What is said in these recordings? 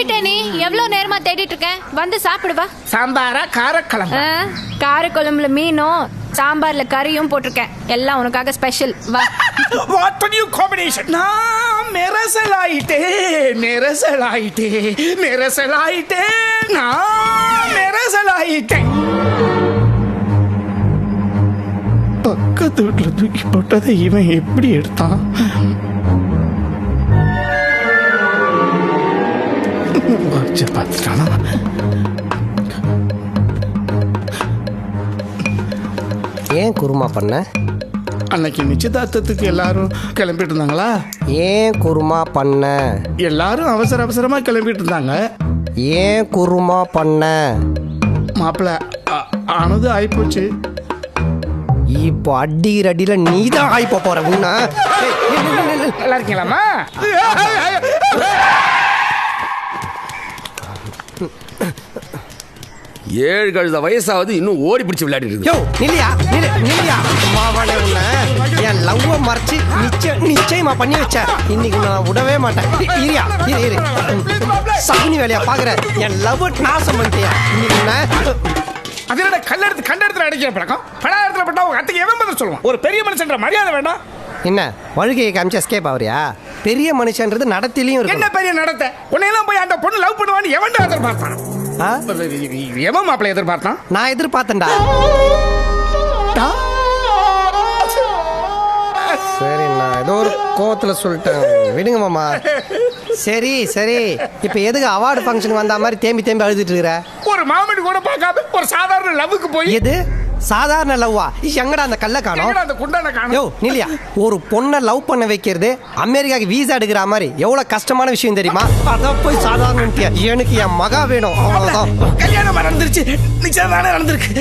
வந்துட்டே நீ எவ்வளவு நேரமா தேடிட்டு இருக்கேன் வந்து சாப்பிடுவா. சாம்பாரா காரக்குழம்பு? காரக்குழம்புல மீனும் சாம்பார்ல கறியும் போட்டிருக்கேன். எல்லாம் உனக்காக ஸ்பெஷல். வா. What a new combination. நான் மெரசலாயிட்டே நான் மெரசலாயிட்டேன். பக்கத்து வீட்டுல தூக்கி போட்டதை இவன் எப்படி எடுத்தான்? பார்த்துட்டானா? ஏன் குருமா பண்ண? அன்னைக்கு நிச்சயதார்த்தத்துக்கு எல்லாரும் கிளம்பிட்டு இருந்தாங்களா? ஏன் குருமா பண்ண? எல்லாரும் அவசரமா கிளம்பிட்டு இருந்தாங்க. ஏன் குருமா பண்ண? மாப்பிள்ள ஆனது ஆயிப்போச்சு. இப்போ அடிக்கிற அடியில நீதான் ஆயிப்போ போற. உன்ன நல்லா இருக்கீங்களாமா? ஏழு கழுத வயசாவது இன்னும் ஓடி பிடிச்சி விளையாடிட்டு என் லவ்வ மறைச்சு நிச்சயமா பண்ணி வச்ச. இன்னைக்கு நான் விடவே மாட்டேன். சகுனி வேலையா பாக்குற? என் லவ் நாசம் பண்ணிட்டியா? அதோட கண்ட இடத்துல அடைக்கிற பழக்கம். பல இடத்துல பட்டா உங்க அத்தைக்கு எவன் பதில் சொல்லுவான்? ஒரு பெரிய மனுஷன்ற மரியாதை வேண்டாம்? என்ன வழுகையை காமிச்சு எஸ்கேப் ஆவறியா? பெரிய மனுஷன்றது நடத்திலையும் இருக்கு. என்ன பெரிய நடத்த? உன்னையெல்லாம் போய் அந்த பொண்ணு லவ் பண்ணுவான்னு எவன்டா எதிர்பார்த்தான்? எவன் மாப்பிள்ளை எதிர்பார்த்தான்? நான் எதிர்பார்த்தேன்டா. சரி, நான் ஏதோ ஒரு கோவத்துல சொல்லிட்டேன், விடுங்க மாமா. சரி இப்ப எதுக்கு அவார்டு ஃபங்க்ஷன் வந்த மாதிரி தேம்பி அழுதுட்டு இருக்கிற? ஒரு மாமனி கூட பார்க்காம ஒரு சாதாரண லவ்வுக்கு போய். எது சாதாரண லவ்வா? எங்கடா அந்த கல்ல காணோம்? அந்த குண்டான காணோம். யோ நில்லியா, ஒரு பொண்ணை லவ் பண்ண வைக்கிறது அமெரிக்காக்கு வீசா எடுக்கிற மாதிரி எவ்வளவு கஷ்டமான விஷயம் தெரியுமா? அதான் போய் சாதாரண எனக்கு என் மகா வேணும். அவ்வளவுதான். கல்யாணம் நடந்துருச்சு, நிச்சயம் தானே நடந்திருக்கு.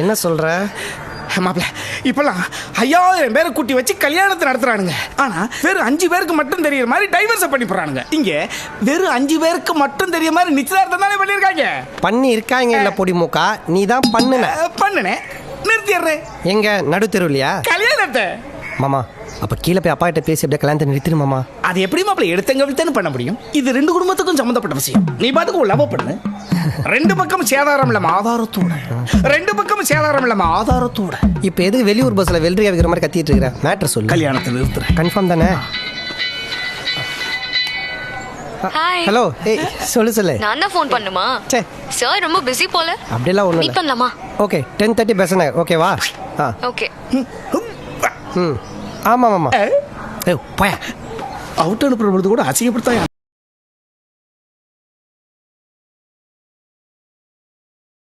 என்ன சொல்ற மாப்பிள்ள? இப்பெல்லாம் 5000 பேரை கூட்டி வச்சு கல்யாணத்தை நடத்துறானுங்க. ஆனா வெறும் 5 பேருக்கு மட்டும் தெரியற மாதிரி டைவர்ஸ் பண்ணி போறானுங்க. இங்க வெறும் 5 பேருக்கு மட்டும் தெரிய மாதிரி நிச்சயதார்த்தம் தானே பண்ணிருக்காங்க. பண்ணி இருக்காங்க இல்ல பொடி மூக்கா? நீ தான் பண்ணுனே நிறுத்திடுறேன். எங்க நடு தெருவிலையா கல்யாணத்தை? மாமா அப்ப கீழே போய் அப்பா கிட்ட பேசி அப்படியே கல்யாணத்தை நிறுத்திடு மாமா. அது எப்படி மாப்பிள்ள எடுத்தங்க விழுத்தன்னு பண்ண முடியும்? இது 2 குடும்பத்துக்கும் சம்பந்தப்பட்ட விஷயம். நீ பாத்துக்கு லவ் பண்ணு. 2 பக்கம் சேதாரம் இல்லாம ஆதாரத்தோட. 2 பக்கம் சேதாரம் இல்லாம ஆதாரத்தோட. இப்ப எதுக்கு வெளியூர் பஸ்ல வெள்ளரியா வைக்கிற மாதிரி கத்திட்டு இருக்கிற? மேட்டர் சொல்லு. கல்யாணத்தை நிறுத்துறேன். கன்ஃபார்ம் தானே? ஹலோ. ஏய் சொல்லு. நான் தான் ஃபோன் பண்ணுமா? சரி சார் ரொம்ப பிஸி போல. அப்படிலாம் ஒண்ணு மீட் பண்ணலாமா? ஓகே 10:30 பேசணும். ஓகேவா? ஓகே. ஆமா மாமா. ஏய் போயா. அவுட் அனுப்புறது கூட அசிங்கப்படுத்தா.